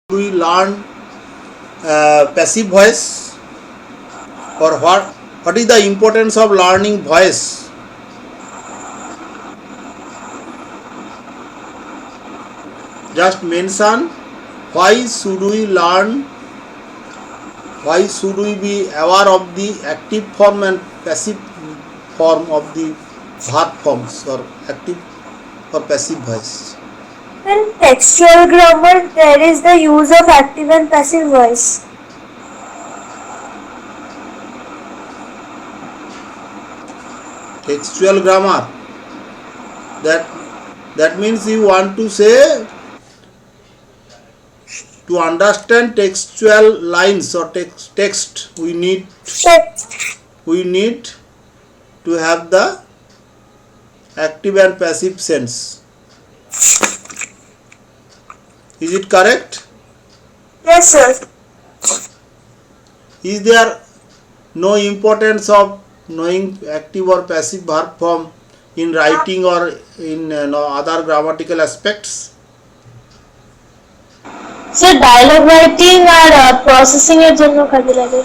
we learn passive voice, or what is the importance of learning voice? Just mention why should we learn, why should we be aware of the active form and passive form of the verb forms, or active or passive voice. In textual grammar, there is the use of active and passive voice. Textual grammar, that means you want to say, to understand textual lines or text we need to have the active and passive sense. Is it correct? Yes, sir. Is there no importance of knowing active or passive verb form in writing or in other grammatical aspects? So dialogue writing R processing এর জন্য কাজে লাগে।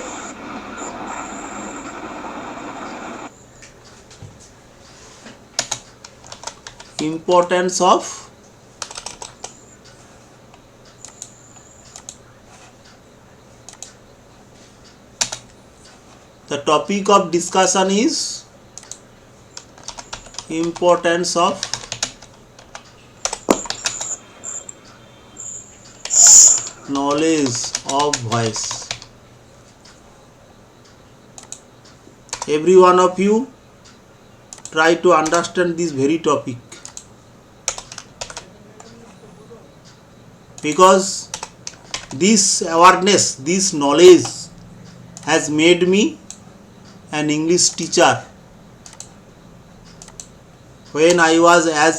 Importance of the topic of discussion is importance of knowledge of voice. Every one of you try to understand this very topic, because this awareness, this knowledge has made me an English teacher when I was as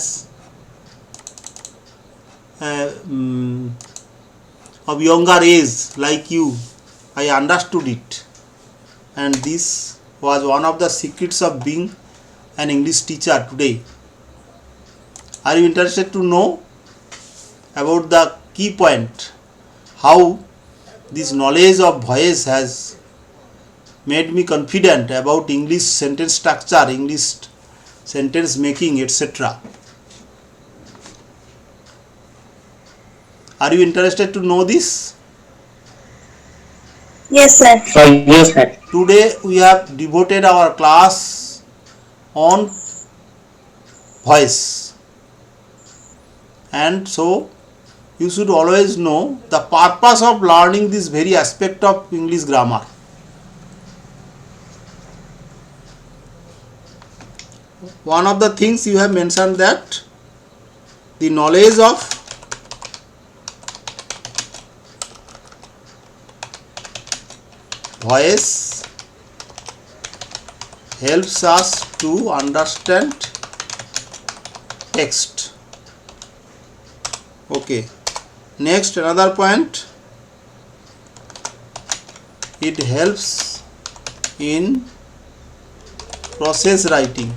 of younger age like you. I understood it, and this was one of the secrets of being an English teacher today. Are you interested to know about the key point, how this knowledge of voice has made me confident about English sentence structure, English sentence making, etc. Are you interested to know this? Yes, sir. Yes, sir. Today we have devoted our class on voice, and so you should always know the purpose of learning this very aspect of English grammar. One of the things you have mentioned, that the knowledge of voice helps us to understand text. Okay, next, another point, it helps in process writing.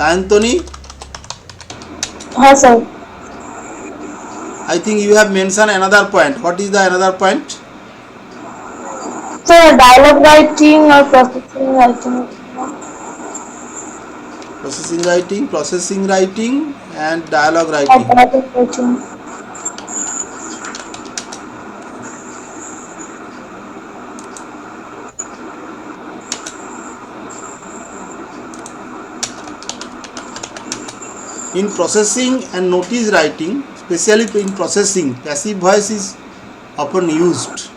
Sayantoni, हाँ sir. I think you have mentioned another point. What is the another point? So dialogue writing or processing writing. Processing writing and dialogue writing. Dialogue writing. In processing and notice writing, especially in processing, passive voice is often used.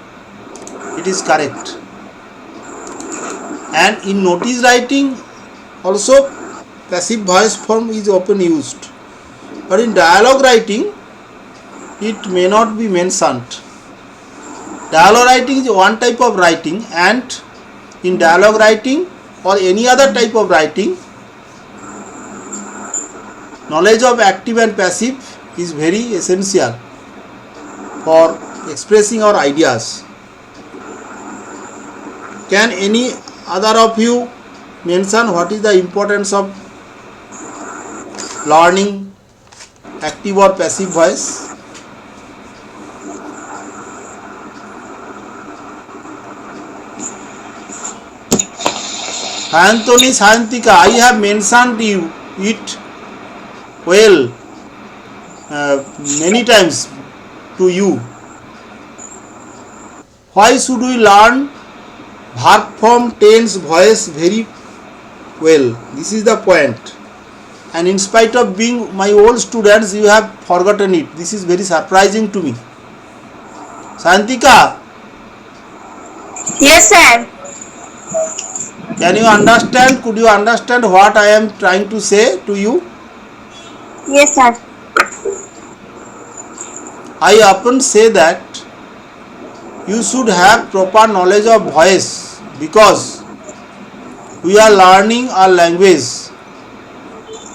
It is correct. And in notice writing also passive voice form is often used. But in dialogue writing it may not be mentioned. Dialogue writing is one type of writing, and in dialogue writing or any other type of writing, knowledge of active and passive is very essential for expressing our ideas. Can any other of you mention what is the importance of learning active or passive voice? Sayantoni, Sayantika, I have mentioned it well many times to you. Why should we learn verb form, tense, voice very well? This is the point. And in spite of being my old students, you have forgotten it. This is very surprising to me. Sayantika, Yes, sir. can you understand? Could you understand what I am trying to say to you? Yes, sir. I often say that you should have proper knowledge of voice because we are learning our language.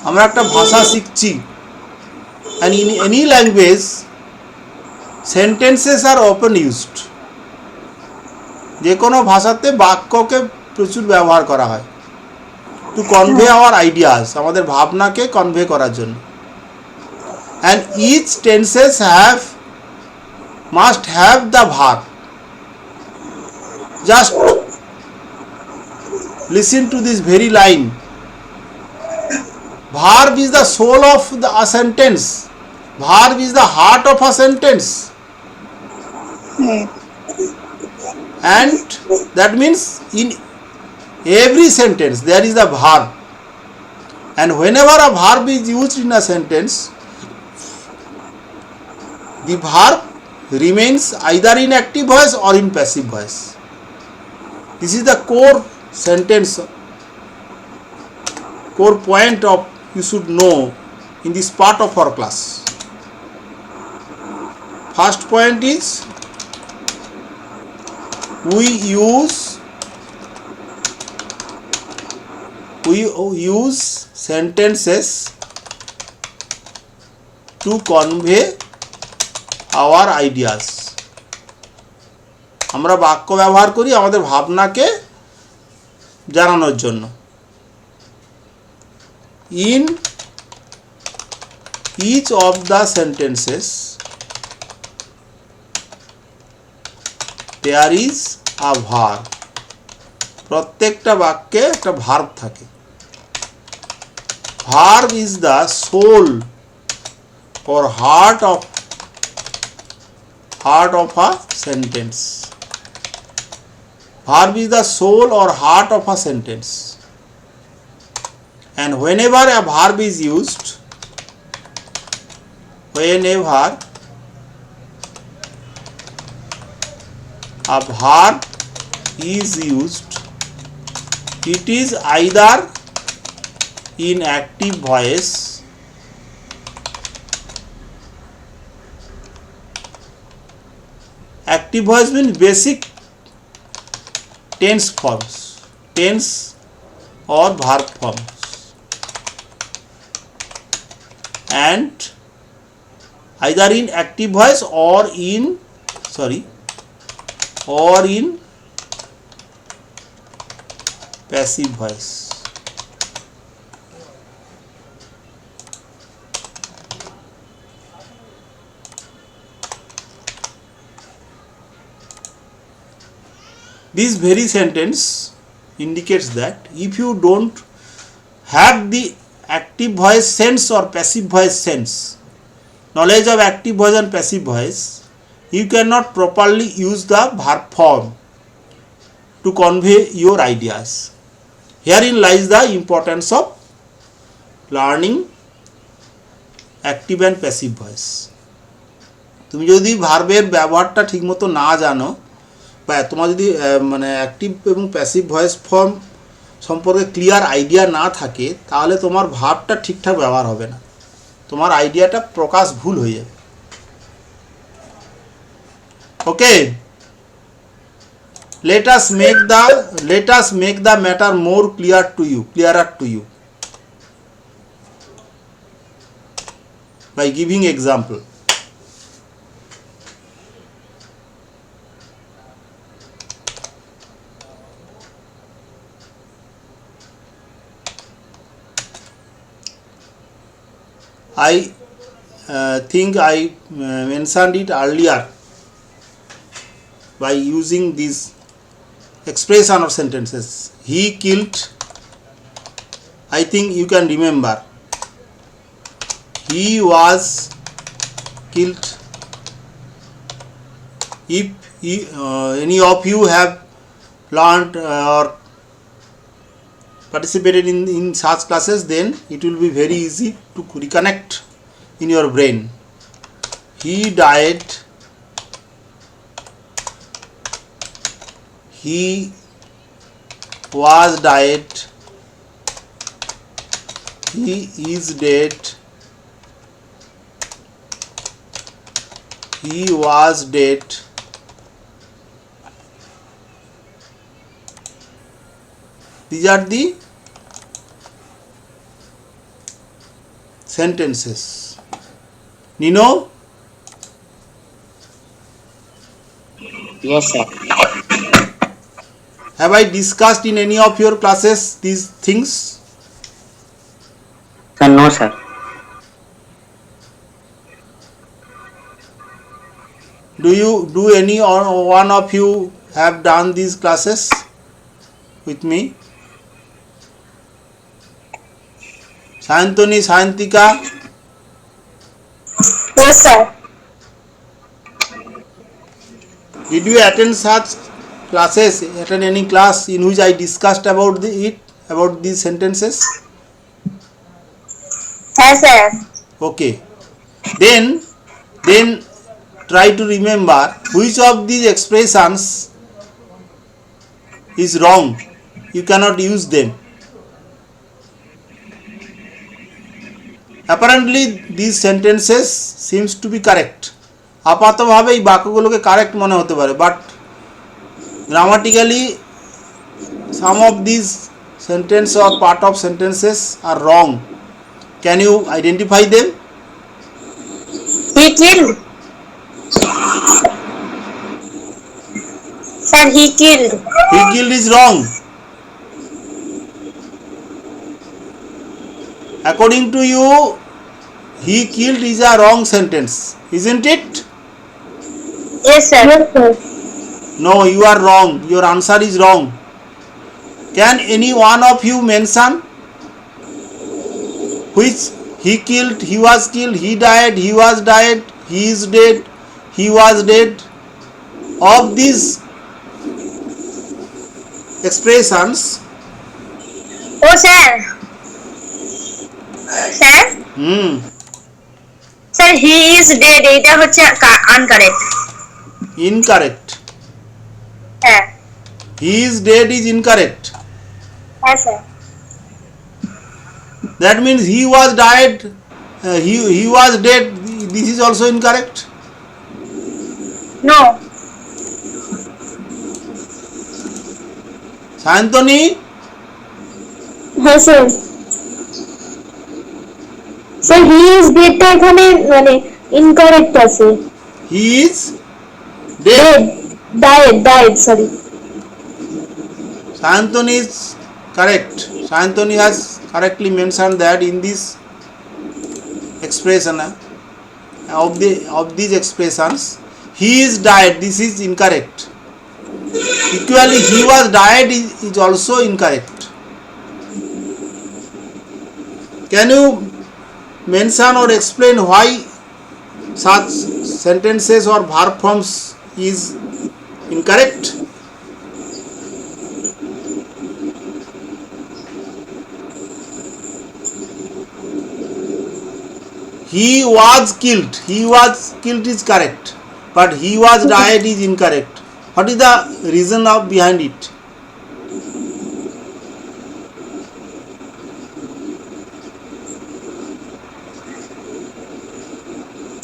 আমরা একটা ভাষা শিখছি, and in any language sentences are often used. যে কোনো ভাষাতে বাক্যকে প্রচুর ব্যবহার করা হয় টু কনভে আওয়ার আইডিয়াস, আমাদের ভাবনাকে কনভে করার জন্য। and each tenses must have the verb. Just listen to this very line. Verb is the soul of a sentence. Verb is the heart of a sentence. And that means in every sentence there is a verb. And whenever a verb is used in a sentence, the verb remains either in active voice or in passive voice. This is the core sentence, core point of you should know in this part of our class. First point is we use sentences to convey our ideas. আমরা বাক্য ব্যবহার করি আমাদের ভাবনাকে জানানোর জন্য। In each of the sentences there is a verb. প্রত্যেকটা বাক্যে একটা ভার্ব থাকে। Verb is the soul or heart of a sentence. Verb is the soul or heart of a sentence. And whenever a verb is used, whenever a verb is used, it is either in active voice active voice means basic tense forms, tense or verb forms, and either in active voice or in passive voice. This very sentence indicates that if you don't have the active voice sense or passive voice sense, knowledge of active voice and passive voice, you cannot properly use the verb form to convey your ideas. Herein lies the importance of learning active and passive voice. তুমি যদি ভার্বের ব্যবহারটা ঠিকমতো না জানো বা তোমার যদি মানে অ্যাক্টিভ এবং প্যাসিভ ভয়েস ফর্ম সম্পর্কে ক্লিয়ার আইডিয়া না থাকে তাহলে তোমার ভার্বটা ঠিকঠাক ব্যবহার হবে না, তোমার আইডিয়াটা প্রকাশ ভুল হয়ে যাবে। ওকে, let us make the matter more clearer to you by giving example. I think I mentioned it earlier by using these expression of sentences. He killed I think you can remember. He was killed. If any of you have learned or participated in such classes, then it will be very easy to reconnect in your brain. He died. He was died. He is dead. He was dead. These are the sentences. Nino? Yes, sir. Have I discussed in any of your classes these things? Sir, no, sir. Do any or one of you have done these classes with me? Santoni, Santika? Yes, sir. Did you attend such classes? Attend any class in which I discussed about about these sentences? Yes, sir. Okay. Then try to remember which of these expressions is wrong. You cannot use them. Apparently these sentences seems to be correct. আপাতভাবে এই বাক্যগুলোকে correct মনে হতে পারে, but grammatically some of these sentence or part of sentences are wrong. Can you identify them? He killed. Sir, he killed. He killed is wrong. According to you, he killed is a wrong sentence, isn't it? Yes, sir. Yes, sir. No, you are wrong. Your answer is wrong. Can any one of you mention which he killed, he was killed, he died, he was died, he is dead, he was dead? Of these expressions, Oh, sir. Sir? Sir, he is dead. এটা হচ্ছে incorrect. incorrect. হ্যাঁ। He is dead is incorrect. হ্যাঁ, sir. That means he was died, he was dead. This is also incorrect. No. Santoni? হ্যাঁ, sir. Sir, he is dead টা এখানে মানে incorrect আছে। He is dead. Died, sorry. Santoni is correct. Santoni has correctly mentioned that in this expression of these expressions, he is died. This is incorrect. Equally, he was died is also incorrect. Can you mention or explain why such sentences or verb forms is incorrect? He was killed is correct, but he was died is incorrect. What is the reason behind it?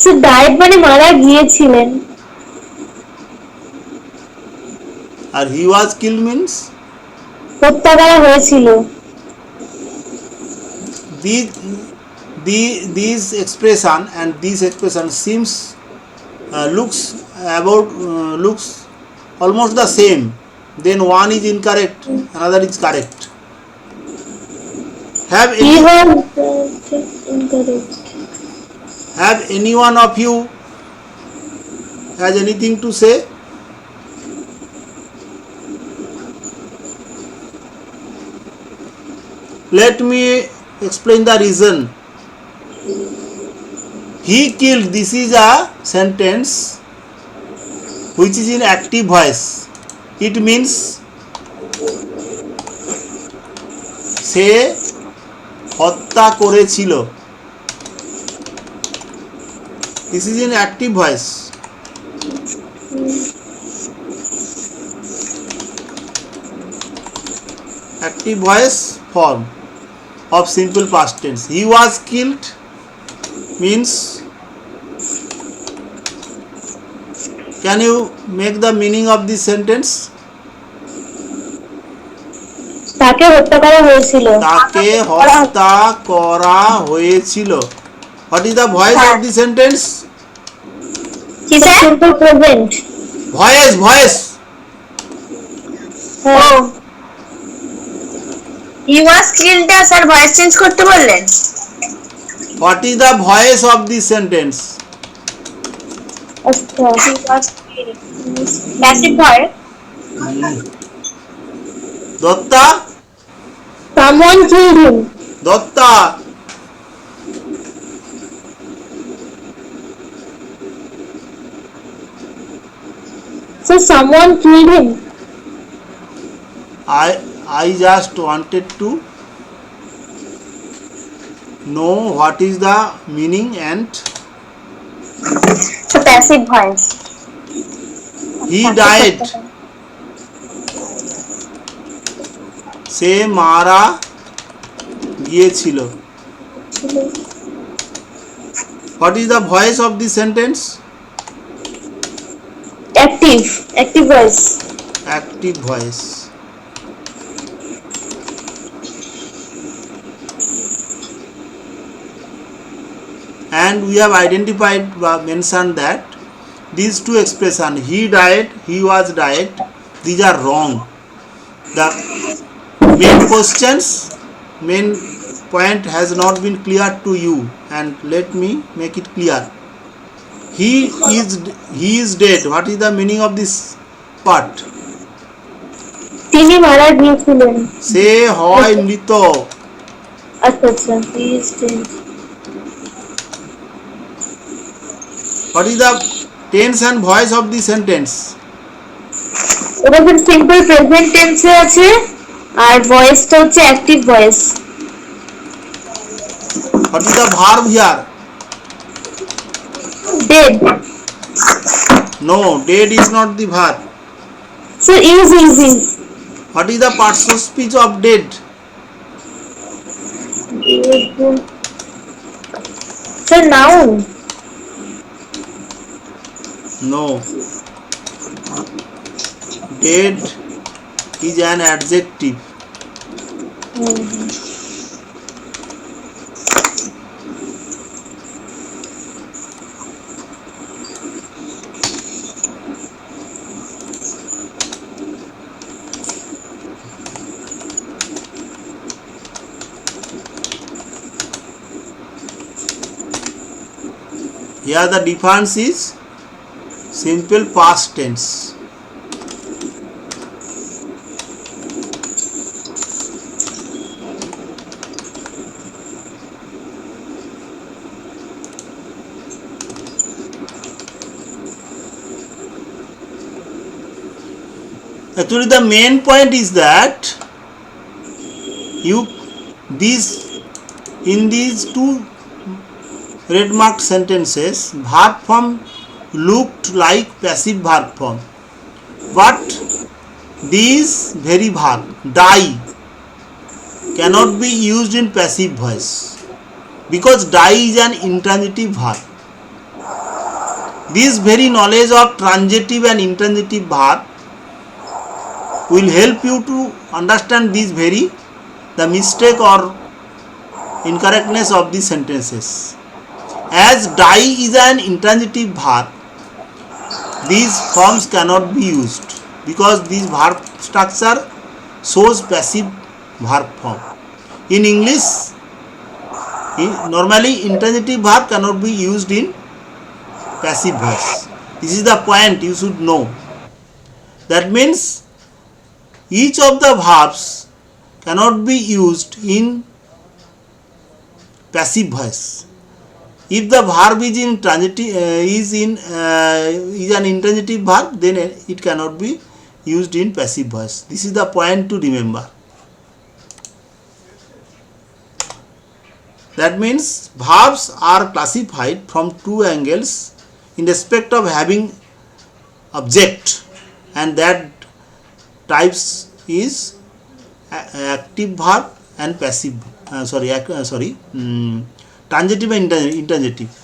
So died মানে মারা গিয়েছিলেন। আর he was killed means হত্যা করা হয়েছিল। These expression and this expression seems looks almost the same. Then one is incorrect, another is correct. Have any one of you has anything to say? Let me explain the reason. He killed. This is a sentence which is in active voice. It means সে হত্যা করেছিল. This is in active voice. Active voice form of simple past tense. He was killed means, can you make the meaning of this sentence? তাকে হত্যা করা হয়েছিল। তাকে হত্যা করা হয়েছিল. What is the voice of the sentence? কি sir? Simple present. Voice. He was killed the sir voice change করতে বললেন। What is the voice of this sentence? আচ্ছা, he was killed passive voice. দত্তা. Someone killed him. দত্তা. So someone killed him. I just wanted to know what is the meaning and So passive voice. he died. সে মারা গিয়েছিল. What is the voice of this sentence? Active voice. Active voice. And we have identified mentioned that these two expressions, he died, he was died, these are wrong. The main questions, main point has not been clear to you, and let me make it clear. He is dead. What is the meaning of this part? তিনি মারা গিয়েছিলেন। সে হয় মৃত. আচ্ছা, he is dead. What is the tense and voice of the sentence? এটা হচ্ছে simple present টেন্সে আছে আর ভয়েসটা হচ্ছে active voice. What is the verb here? Dead. No, dead is not the verb. So is easy. What is the partial speech of dead? So noun. No. Dead is an adjective. Here the difference is simple past tense. Actually the main point is that in these two red marked sentences, verb form looked like passive verb form, but this very verb die cannot be used in passive voice because die is an intransitive verb. This very knowledge of transitive and intransitive verb will help you to understand the mistake or incorrectness of these sentences. As die is an intransitive verb, these forms cannot be used because this verb structure shows passive verb form. In English, normally intransitive verb cannot be used in passive voice. This is the point you should know. That means each of the verbs cannot be used in passive voice. If the verb is in transitive is an intransitive verb, then it cannot be used in passive voice. This is the point to remember. That means verbs are classified from two angles in respect of having object, and that types is active verb and passive transitive and intransitive.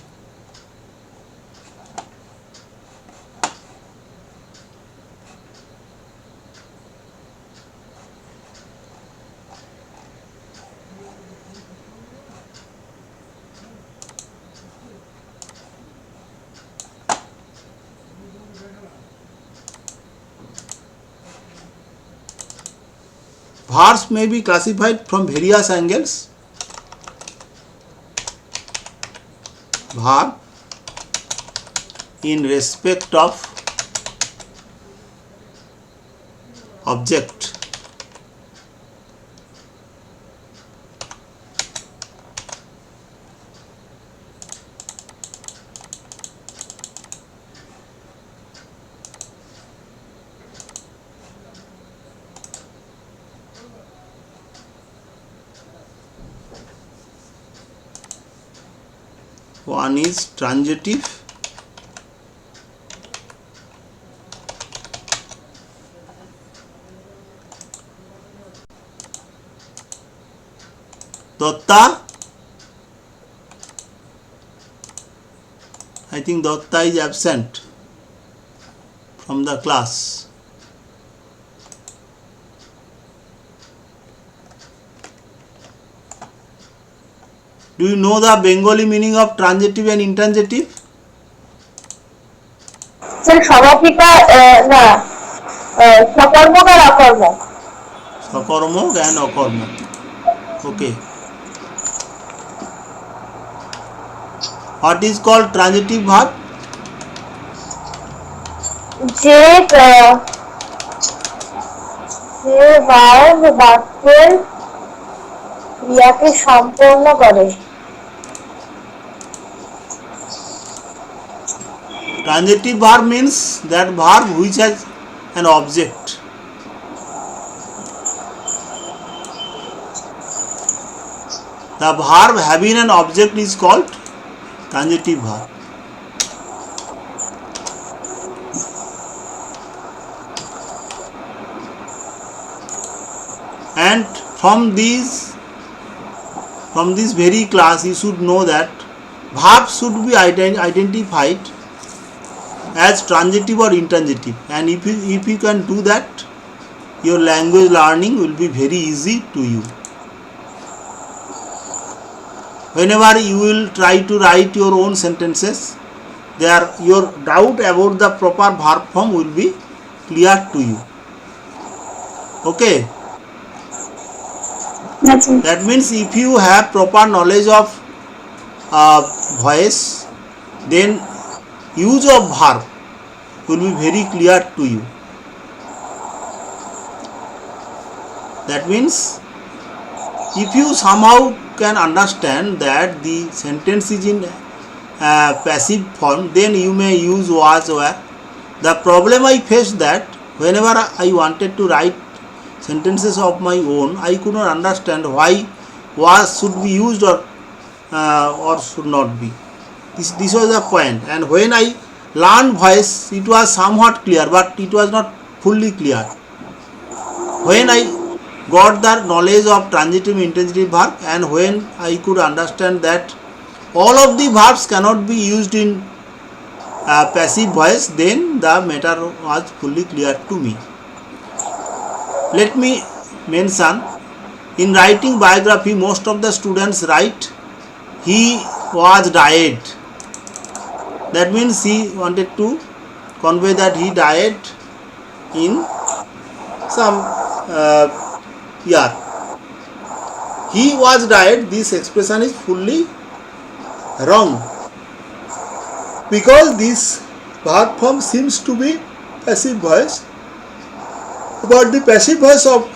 Verbs may be classified from various angles. Verb in respect of object, one is transitive, Datta, I think Datta is absent from the class. Do you know the Bengali meaning of transitive and intransitive? Sir সমাপিকা না সকর্মক আর অকর্মক। Sakarmok and Akarmok. Okay. What is called transitive verb? যে verb বাক্যের ক্রিয়াকে সম্পন্ন করে। Transitive verb means that verb which has an object. The verb having an object is called transitive verb. And from this very class you should know that verbs should be identified as transitive or intransitive, and if you can do that, your language learning will be very easy to you. Whenever you will try to write your own sentences, your doubt about the proper verb form will be clear to you. Okay. That means if you have proper knowledge of voice, then use of verb will be very clear to you. That means if you somehow can understand that the sentence is in passive form, then you may use was, were. The problem I faced that whenever I wanted to write sentences of my own, I could not understand why was should be used or should not be. This was the point. And when I learned voice, it was somewhat clear, but it was not fully clear. When I got the knowledge of transitive and intransitive verb, and when I could understand that all of the verbs cannot be used in passive voice, then the matter was fully clear to me. Let me mention, in writing biography, most of the students write he was died. That means he wanted to convey that he died in some year. He was died, this expression is fully wrong, because this verb form seems to be passive voice, but the passive voice of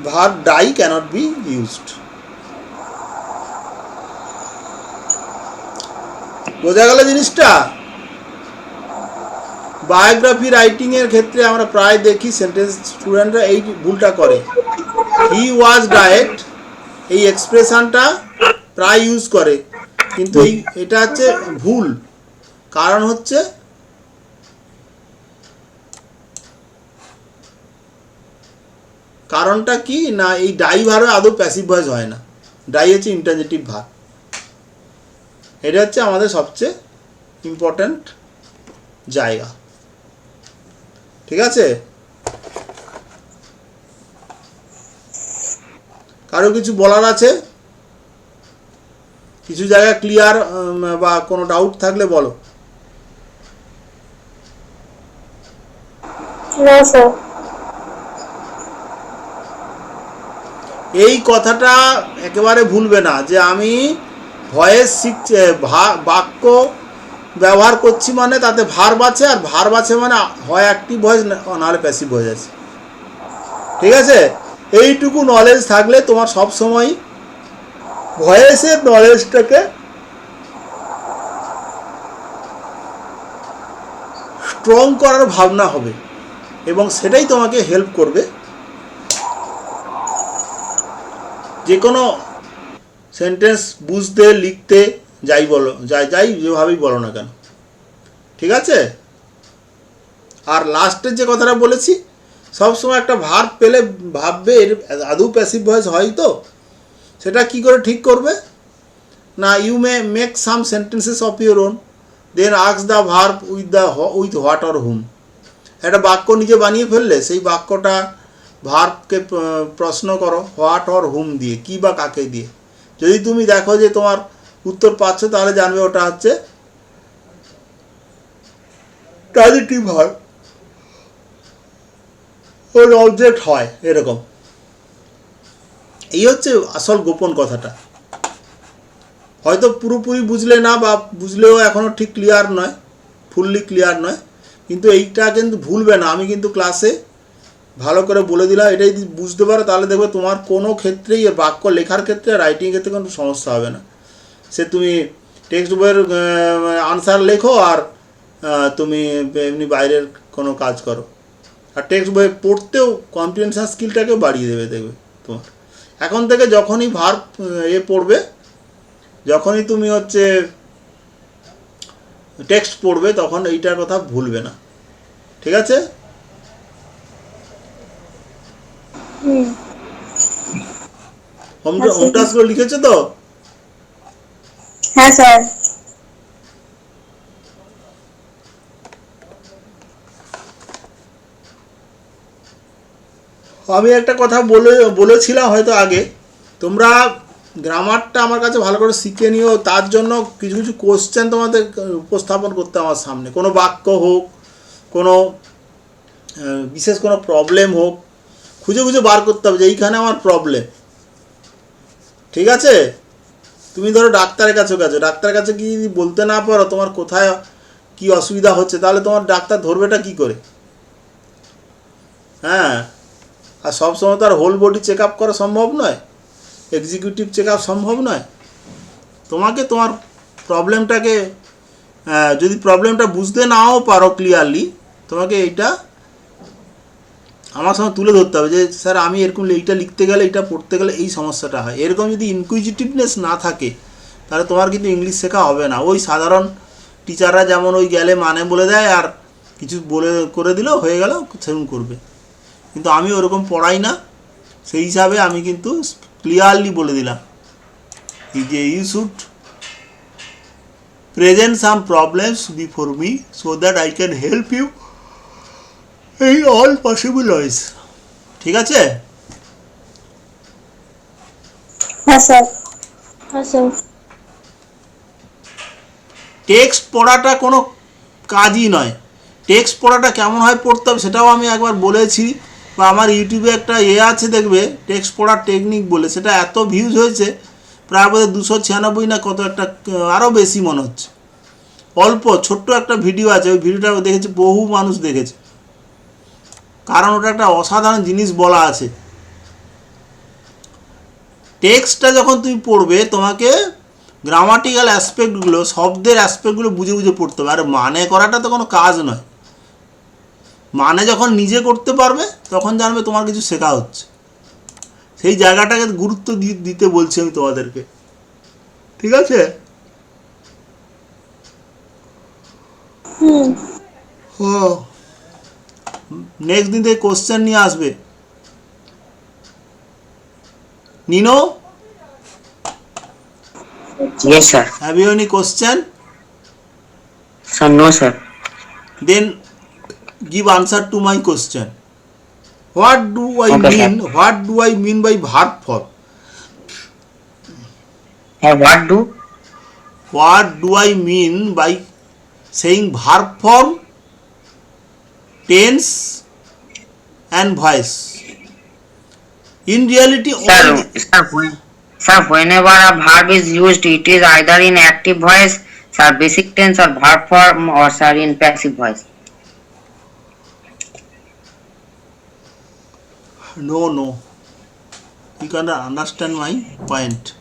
verb die cannot be used. বোঝা গেল জিনিসটা? Biography রাইটিংয়ের ক্ষেত্রে আমরা প্রায় দেখি sentence স্টুডেন্টরা এই ভুলটা করে, হি ওয়াজ ডায়েট, এই এক্সপ্রেশনটা প্রায় ইউজ করে, কিন্তু এটা হচ্ছে ভুল। কারণ হচ্ছে কারণটা কি না, এই ডাই ভার্বে আদৌ প্যাসিভ ভয়েস হয় না, ডাই হচ্ছে ইন্টারজেটিভ ভার্ব। এটা হচ্ছে আমাদের সবচেয়ে ইম্পর্ট্যান্ট জায়গা। ঠিক আছে? কারো কিছু বলার আছে? কিছু জায়গা ক্লিয়ার বা কোনো ডাউট থাকলে বলো। না স্যার। এই কথাটা একেবারে ভুলবে না যে আমি ভয়েস শিখছে, বাক্য ব্যবহার করছি মানে তাতে ভার্ব আছে, আর ভার্ব আছে মানে হয় অ্যাক্টিভ ভয়েস নাহলে প্যাসিভ ভয়েস আছে। ঠিক আছে? এইটুকু নলেজ থাকলে তোমার সব সময় ভয়েসের নলেজটাকে স্ট্রং করার ভাবনা হবে, এবং সেটাই তোমাকে হেল্প করবে যে কোনো সেন্টেন্স বুঝতে, লিখতে, যাই বলো, যাই যেভাবেই বলো না কেন। ঠিক আছে? আর লাস্টের যে কথাটা বলেছি, সবসময় একটা ভার্ব পেলে ভাববে এর আদৌ প্যাসিভ ভয়েস হয় তো, সেটা কি করে ঠিক করবে না, you may make some sentences of your own, then ask the verb with what or whom. একটা বাক্য নিজে বানিয়ে ফেললে সেই বাক্যটা ভার্বকে প্রশ্ন করো হোয়াট অর হুম দিয়ে, কি বা কাকে দিয়ে। যদি তুমি দেখো যে তোমার উত্তর পাচ্ছ, তাহলে জানবে ওটা হচ্ছে ট্রানজিটিভ ভার্ব, ওর অবজেক্ট হয় এরকম। এই হচ্ছে আসল গোপন কথাটা। হয়তো পুরোপুরি বুঝলে না, বা বুঝলেও এখনও ঠিক ক্লিয়ার নয়, ফুললি ক্লিয়ার নয়, কিন্তু এইটা কিন্তু ভুলবে না। আমি কিন্তু ক্লাসে ভালো করে বলে দিলাম, এটা যদি বুঝতে পারো তাহলে দেখবে তোমার কোনো ক্ষেত্রেই বাক্য লেখার ক্ষেত্রে, রাইটিংয়ের ক্ষেত্রে কোনো সমস্যা হবে না। সে তুমি টেক্সট বইয়ের আনসার লেখো, আর তুমি এমনি বাইরের কোনো কাজ করো, আর টেক্সট বই পড়তেও কম্প্রিহেনশন স্কিলটাকেও বাড়িয়ে দেবে দেখবে তোমার। এখন থেকে যখনই ভার্ব পড়বে, যখনই তুমি হচ্ছে টেক্সট পড়বে, তখন এইটার কথা ভুলবে না। ঠিক আছে? হোম টাস্কগুলো লিখেছো তো? হ্যাঁ স্যার। আমি একটা কথা বলেছিলাম হয়তো আগে, তোমরা গ্রামারটা আমার কাছে ভালো করে শিখে নিও। তার জন্য কিছু কিছু কোশ্চেন তোমাদের উপস্থাপন করতে আমার সামনে, কোনো বাক্য হোক, কোনো বিশেষ কোনো প্রবলেম হোক, খুঁজে খুঁজে বার করতে হবে যে এইখানে আমার প্রবলেম। ঠিক আছে? তুমি ধরো ডাক্তারের কাছে গেছো, ডাক্তারের কাছে কি বলতে না পারো তোমার কোথায় কি অসুবিধা হচ্ছে, তাহলে তোমার ডাক্তার ধরবেটা কি করে? হ্যাঁ, আর সবসময় তো আর হোল বডি চেক আপ করা সম্ভব নয়, এক্সিকিউটিভ চেক আপ সম্ভব নয়। তোমাকে তোমার প্রবলেমটাকে, যদি প্রবলেমটা বুঝতে নাও পারো ক্লিয়ারলি, তোমাকে এইটা আমার সঙ্গে তুলে ধরতে হবে যে স্যার আমি এরকম এইটা লিখতে গেলে, এইটা পড়তে গেলে এই সমস্যাটা হয়। এরকম যদি ইনকুইজিটিভনেস না থাকে, তাহলে তোমার কিন্তু ইংলিশ শেখা হবে না। ওই সাধারণ টিচাররা যেমন ওই গেলে মানে বলে দেয় আর কিছু বলে করে দিলেও হয়ে গেল, সেরকম করবে, কিন্তু আমি ওরকম পড়াই না। সেই হিসাবে আমি কিন্তু ক্লিয়ারলি বলে দিলাম যে you should present some problems before me so that I can help you in all possible ways. ঠিক আছে? হ্যাঁ স্যার। হ্যাঁ স্যার। টেক্সট পড়াটা কোনো কাজই নয়। টেক্সট পড়াটা কেমন হয় পড়তে হবে সেটাও আমি একবার বলেছি, বা আমার ইউটিউবে একটা আছে দেখবে টেক্সট পড়ার টেকনিক বলে, সেটা এত ভিউজ হয়েছে প্রায় বোধহয় 296 না কত একটা, আরও বেশি মনে হচ্ছে। অল্প ছোট্ট একটা ভিডিও আছে, ওই ভিডিওটা দেখেছে বহু মানুষ দেখেছে, কারণ ওটা একটা অসাধারণ জিনিস বলা আছে। টেক্সটটা যখন তুমি পড়বে, তোমাকে গ্রামাটিক্যাল অ্যাসপেক্টগুলো, শব্দের অ্যাসপেক্টগুলো বুঝে বুঝে পড়তে হবে। আর মানে করাটা তো কোনো কাজ নয়। মানে যখন নিজে করতে পারবে তখন জানবে তোমার কিছু শেখা হচ্ছে। সেই জায়গাটাকে গুরুত্ব দিতে বলছি আমি তোমাদেরকে, ঠিক আছে? নেক্সট দিন থেকে কোশ্চেন নিয়ে আসবে। নিনো, Yes, sir. Have you any question? Sir, no, sir. Then give answer to my question. What do I Okay, sir. mean? What do I mean by verb form? What do? What do I mean by saying verb form, tense and voice? In reality, all the, Sir, whenever a verb is used, it is either in active voice, sir, basic tense, or verb form, or sir, in passive voice. no, you cannot understand my point.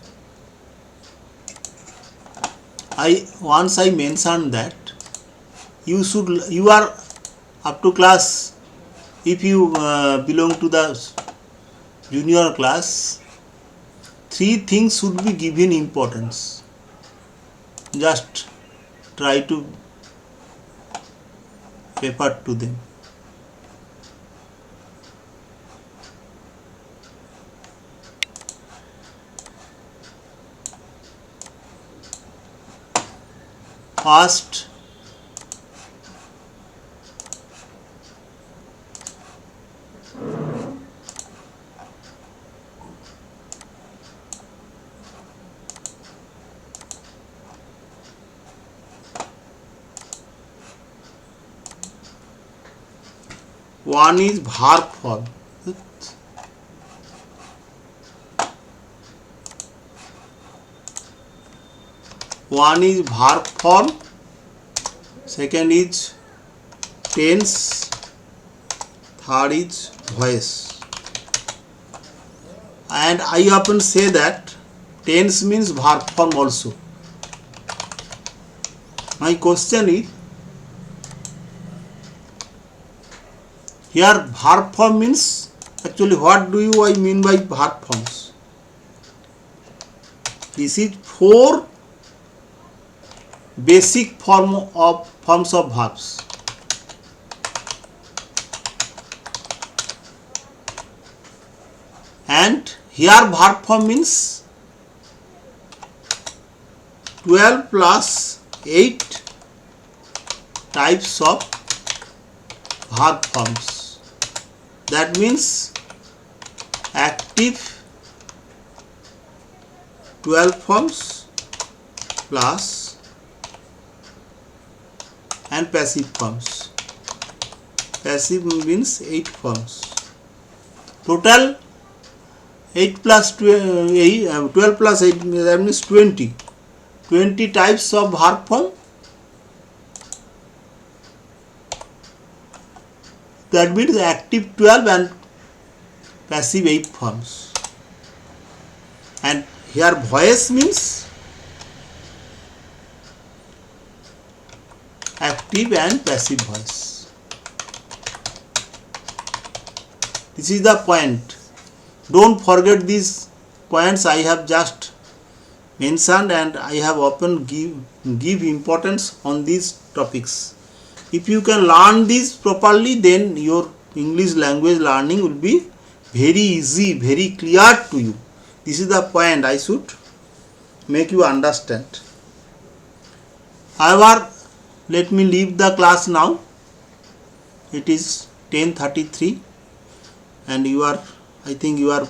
Once I mentioned that you are up to class, if you belong to the junior class, 3 things should be given importance. Just try to refer to them. First, one is verb form. One is verb form, second is tense, third is voice. And I often say that tense means verb form also. My question is, here verb form means, actually what do I mean by verb forms? This is 4 basic forms of verbs. And here verb form means 12 plus 8 types of verb forms. That means active 12 forms plus and passive forms. Passive means 8 forms. Total 8 plus 12, 12 plus 8, that means 20. 20 types of verb form. That means active 12 and passive 8 forms. And here voice means active and passive voice. This is the point. Don't forget these points I have just mentioned, and I have often give importance on these topics. If you can learn this properly, then your English language learning will be very easy, very clear to you. This is the point I should make you understand. However, let me leave the class now. It is 10:33 and you are, I think you are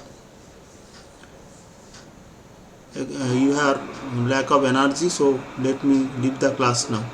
you have lack of energy, so let me leave the class now.